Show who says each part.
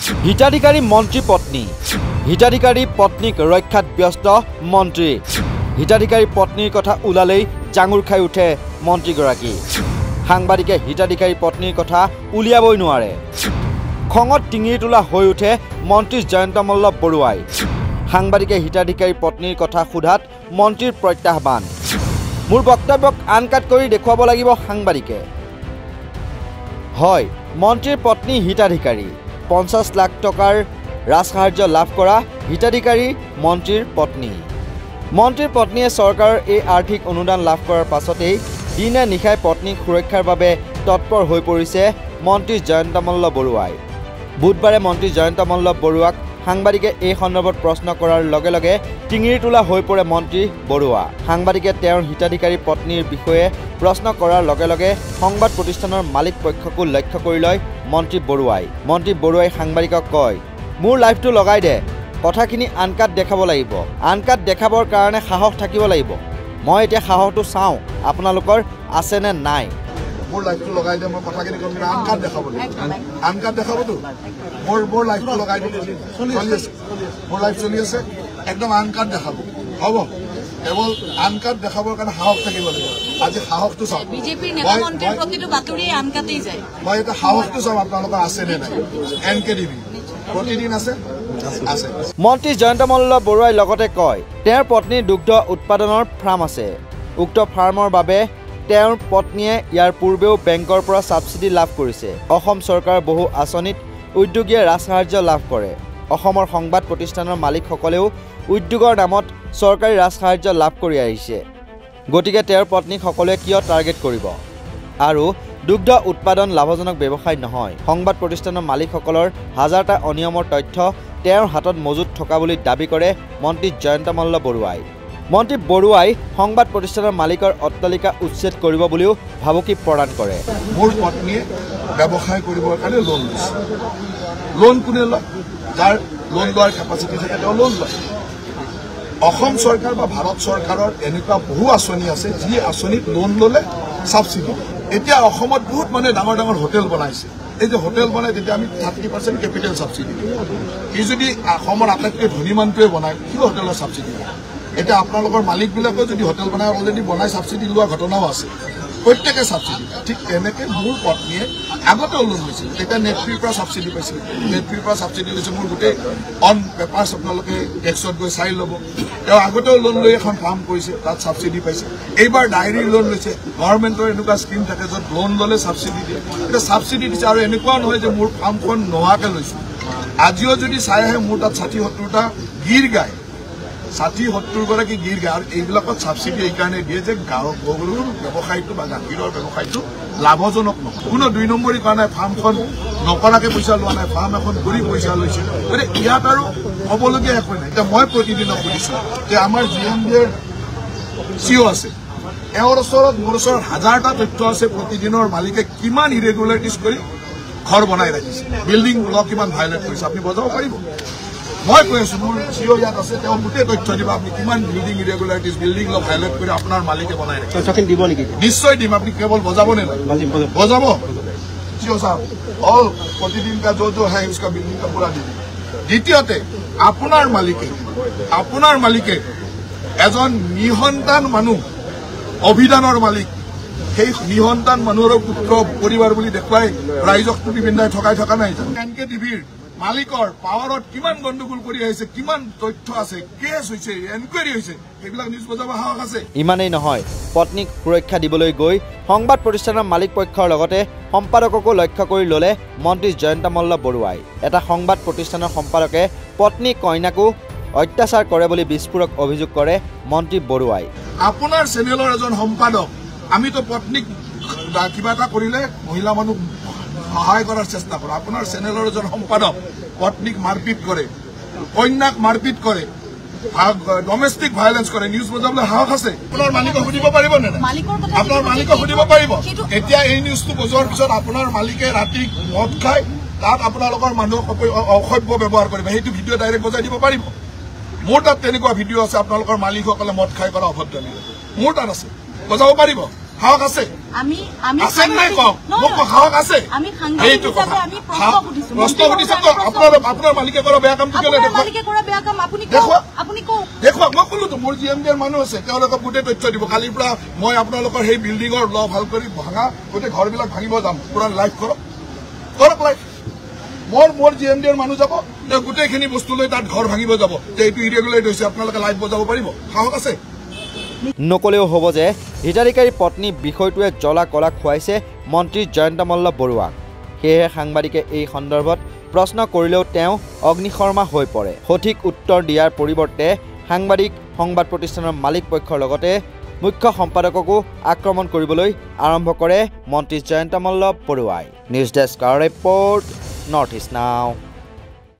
Speaker 1: হিতাধিকাৰী মন্ত্ৰী পত্নী হিতাধিকাৰী পত্নীক ৰক্ষাত ব্যস্ত মন্ত্ৰী হিতাধিকাৰী পত্নীৰ কথা ওলালেই জাঙুৰ খাই উঠে মন্ত্ৰীগৰাকী সাংবাদিকে হিতাধিকাৰী পত্নীৰ কথা উলিয়াবই নোৱাৰে খঙত টিঙিৰ তোলা হৈ উঠে মন্ত্ৰী জয়ন্ত মল্ল বৰুৱাই সাংবাদিকে হিতাধিকাৰী পত্নীৰ কথা সোধাত মন্ত্ৰীৰ প্ৰত্যাহ্বান মোৰ বক্তব্যক আনকাট কৰি দেখুৱাব লাগিব সাংবাদিকে হয় মন্ত্ৰীৰ পত্নী হিতাধিকাৰী 50 লাখ টকাৰ ৰাজসাহায্য লাভ কৰা হিতাধিকাৰী মন্ত্ৰীৰ পত্নী মন্ত্ৰীৰ পত্নীয়ে চৰকাৰৰ এই আৰ্থিক অনুদান লাভ কৰাৰ পাছতেই দিনে নিশাই পত্নীক সুৰক্ষাৰ বাবে তৎপৰ হৈ পৰিছে মন্ত্ৰী জয়ন্ত মল্ল বৰুৱাই বুধবাৰে মন্ত্ৰী জয়ন্ত মল্ল বৰুৱাক সাংবাদিকে এই সন্দৰ্ভত প্ৰশ্ন কৰাৰ লগে লগে টিঙিৰ তোলা হৈ পৰে মন্ত্ৰী বৰুৱা সাংবাদিকে তেওঁৰ হিতাধিকাৰী পত্নীৰ বিষয়ে প্ৰশ্ন কৰাৰ লগে লগে সংবাদ প্ৰতিষ্ঠানৰ মালিক পক্ষকো লক্ষ্য কৰি লয় মন্ত্ৰী বৰুৱাই সাংবাদিকক কয় মোৰ লাইফটো লগাই দে কথাখিনি আনকাট দেখাব লাগিব আনকাট দেখাবৰ কাৰণে সাহস থাকিব লাগিব মই এতিয়া সাহসটো চাওঁ আপোনালোকৰ আছে নে নাই
Speaker 2: মোৰ লাইফটো লগাই দে মই কথাখিনি কম আনকাট দেখাব আনকাট দেখাবতো মোৰ লাইফটো লগাই দে চলি আছে মোৰ লাইফ চলি আছে একদম আনকাট দেখাব হ'ব কেৱল আনকাট দেখাবৰ কাৰণে সাহস থাকিব লাগিব আজি সাহসটো চাওঁ
Speaker 3: বিজেপিৰ নেতা মন্ত্ৰীৰ প্ৰতিটো বাতৰি আনকাটেই যায় মই
Speaker 2: এটা সাহসটো চাওঁ আপোনালোকৰ আছে নে নাই এনকেডিবি প্ৰতিদিন আছে
Speaker 1: মন্ত্ৰী জয়ন্ত মল্ল বৰুৱাই লগতে কয় তেওঁৰ পত্নীৰ দুগ্ধ উৎপাদনৰ ফাৰ্ম আছে উক্ত ফাৰ্মৰ বাবে তেওঁৰ পত্নীয়ে ইয়াৰ পূৰ্বেও বেংকৰ পৰা সাবসিডি লাভ কৰিছে অসম চৰকাৰৰ বহু আঁচনিত উদ্যোগীয়ে ৰাজসাহায্য লাভ কৰে অসমৰ সংবাদ প্ৰতিষ্ঠানৰ মালিকসকলেও উদ্যোগৰ নামত চৰকাৰী ৰাজসাহায্য লাভ কৰি আহিছে গতিকে তেওঁৰ পত্নীক সকলোৱে কিয় টাৰ্গেট কৰিব আৰু দুগ্ধ উৎপাদন লাভজনক ব্যৱসায় নহয় সংবাদ প্ৰতিষ্ঠানৰ মালিকসকলৰ হাজাৰটা অনিয়মৰ তথ্য তেওঁৰ হাতত মজুত থকা বুলি দাবী কৰে মন্ত্ৰী জয়ন্ত মল্ল বৰুৱাই মন্ত্ৰী বৰুৱাই সংবাদ প্ৰতিষ্ঠানৰ মালিকৰ অট্টালিকা উচ্ছেদ কৰিব বুলিও ভাবুকি প্ৰদান কৰে
Speaker 2: মোৰ পত্নীয়ে ব্যৱসায় কৰিবৰ কাৰণে লোন লৈছে লোন কোনে লয় যাৰ লোন লোৱাৰ কেপাচিটি থাকে তেওঁ লোন লয় অসম চৰকাৰ বা ভাৰত চৰকাৰৰ এনেকুৱা বহু আঁচনি আছে যি আঁচনিত লোন ল'লে সাবসিডি এতিয়া অসমত বহুত মানে ডাঙৰ ডাঙৰ হোটেল বনাইছে এই যে হোটেল বনাই তেতিয়া আমি 30% কেপিটেল সাবসিডি ই যদি অসমৰ আটাইতকৈ ধনী মানুহটোৱে বনায় কি হোটেলৰ সাবসিডি এতিয়া আপোনালোকৰ মালিকবিলাকে যদি হোটেল বনাই অলৰেডি বনাই সাবসিডি লোৱা ঘটনাও আছে প্ৰত্যেকে সাবসিডি ঠিক তেনেকে মোৰ পত্নীয়ে আগতেও লোন লৈছিল তেতিয়া নেটফ্ৰিৰ পৰা সাবসিডি পাইছিল নেটফ্ৰিৰ পৰা সাবসিডি লৈছে মোৰ গোটেই অন পেপাৰ্ছ আপোনালোকে টেক্সত গৈ চাই ল'ব তেওঁ আগতেও লোন লৈ এখন ফাৰ্ম কৰিছে তাত সাবসিডি পাইছে এইবাৰ ডায়েৰী লোন লৈছে গভৰ্ণমেণ্টৰ এনেকুৱা স্কিম থাকে য'ত লোন ল'লে সাবসিডি দিয়ে এতিয়া সাবসিডি দিছে আৰু এনেকুৱাও নহয় যে মোৰ ফাৰ্মখন নোহোৱাকৈ লৈছোঁ আজিও যদি চাই আহে মোৰ তাত 60-70টা গিৰ গায় 60-70 গৰাকী গিৰ গায় আৰু এইবিলাকত সাবসিডি এইকাৰণে দিয়ে যে গাঁৱৰ গৰুৰ ব্যৱসায়টো বা গাখীৰৰ ব্যৱসায়টো লাভজনক নহয় কোনো 2 নম্বৰী কাৰণে ফাৰ্মখন নকৰাকৈ পইচা লোৱা নাই ফাৰ্ম এখন কৰি পইচা লৈছে গতিকে ইয়াত আৰু ক'বলগীয়া একো নাই এতিয়া মই প্ৰতিদিনক সুধিছোঁ যে আমাৰ GMDৰ CEO আছে এওঁৰ ওচৰত মোৰ ওচৰত হাজাৰটা তথ্য আছে প্ৰতিদিনৰ মালিকে কিমান ইৰেগুলাৰিটিজ কৰি ঘৰ বনাই ৰাখিছে বিল্ডিং ল কিমান ভাইলেট কৰিছে আপুনি বজাব পাৰিব মই কৈ আছো মোৰ CEO ইয়াত আছে তেওঁ গোটেই তথ্য দিব আপুনি কিমান বিল্ডিং ইৰেগুলাৰিটিজ বিল্ডিং ল ভাইলেট কৰি আপোনাৰ মালিকে বনাই ৰাখিছে দিব নেকি নিশ্চয় দিম আপুনি কেৱল বজাব নে বজাব CEO সাহেব অল প্ৰতিদিন কা जो है उसका बिल्डिंग का पूरा दिन দ্বিতীয়তে আপোনাৰ মালিকে এজন নিসন্তান মানুহ অভিধানৰ মালিক সেই নিসন্তান মানুহৰ পুত্ৰ পৰিবাৰ বুলি দেখুৱাই ৰাইজক টুপি পিন্ধাই ঠকাই থকা নাই এনকেটিভিৰ মালিকৰ পাৱাৰত কিমান গণ্ডগোল কৰি আহিছে কিমান তথ্য আছে কেছ হৈছে এনকুৱাৰী হৈছে এইবিলাক নিউজ বজাব সাহস আছে
Speaker 1: ইমানেই নহয় পত্নীক সুৰক্ষা দিবলৈ গৈ সংবাদ প্ৰতিষ্ঠানৰ মালিক পক্ষৰ লগতে সম্পাদককো লক্ষ্য কৰি ল'লে মন্ত্ৰী জয়ন্ত মল্ল বৰুৱাই এটা সংবাদ প্ৰতিষ্ঠানৰ সম্পাদকে পত্নী কইনাকো অত্যাচাৰ কৰে বুলি বিস্ফোৰক অভিযোগ কৰে মন্ত্ৰী বৰুৱাই
Speaker 2: আপোনাৰ চেনেলৰ এজন সম্পাদক আমিতো পত্নীক কিবা এটা কৰিলে মহিলা মানুহ সহায় কৰাৰ চেষ্টা কৰোঁ আপোনাৰ চেনেলৰ এজন সম্পাদক পত্নীক মাৰপিট কৰে কন্যাক মাৰপিট কৰে ডমেষ্টিক ভাইলেন্স কৰে নিউজ বজাবলৈ সাহস আছে আপোনাৰ মালিকক সুধিব পাৰিব নে আপোনাৰ মালিকক সুধিব পাৰিব এতিয়া এই নিউজটো বজোৱাৰ পিছত আপোনাৰ মালিকে ৰাতি মদ খাই তাত আপোনালোকৰ মানুহক অসভ্য ব্যৱহাৰ কৰিব সেইটো ভিডিঅ' ডাইৰেক্ট বজাই দিব পাৰিব মোৰ তাত তেনেকুৱা ভিডিঅ' আছে আপোনালোকৰ মালিকসকলে মদ খাই কৰা অভদ্ৰামী মোৰ তাত আছে বজাব পাৰিব সাহস আছে
Speaker 3: আমি
Speaker 2: আছে নাই কওক মোক সাহস আছে
Speaker 3: আমি সাংবাদিক হিচাপে আমি
Speaker 2: প্ৰশ্ন সুধিছো তো আপোনাৰ মালিকে কৰা বেয়া কামটো কেলে দেখুৱাওক
Speaker 3: মালিকে কৰা বেয়া কাম আপুনি কওক
Speaker 2: দেখুৱাওক মই ক'লো মোৰ জিএমডিৰ মানুহ আছে তেওঁলোকক গোটেই তথ্য দিব কালিৰ পৰা মই আপোনালোকৰ সেই বিল্ডিঙৰ ল ভাল কৰি ভাঙা গোটেই ঘৰবিলাক ভাঙিব যাম পুৰা লাইভ কৰক লাইভ মোৰ জিএমডিৰ মানুহ যাব তেওঁ গোটেইখিনি বস্তু লৈ তাত ঘৰ ভাঙিব যাব এইটো ইৰেগুলাৰ হৈছে আপোনালোকে লাইভ বজাব পাৰিব সাহস আছে
Speaker 1: নকলেও হ'ব যে হিতাধিকাৰী পত্নী বিষয়টোৱে জ্বলা কলা খুৱাইছে মন্ত্ৰী জয়ন্ত মল্ল বৰুৱাক সেয়েহে সাংবাদিকে এই সন্দৰ্ভত প্ৰশ্ন কৰিলেও তেওঁ অগ্নিশৰ্মা হৈ পৰে সঠিক উত্তৰ দিয়াৰ পৰিৱৰ্তে সাংবাদিক সংবাদ প্ৰতিষ্ঠানৰ মালিক পক্ষৰ লগতে মুখ্য সম্পাদককো আক্ৰমণ কৰিবলৈ আৰম্ভ কৰে মন্ত্ৰী জয়ন্ত মল্ল বৰুৱাই নিউজ ডেস্কৰ ৰিপৰ্ট নৰ্থ ইষ্ট নাও।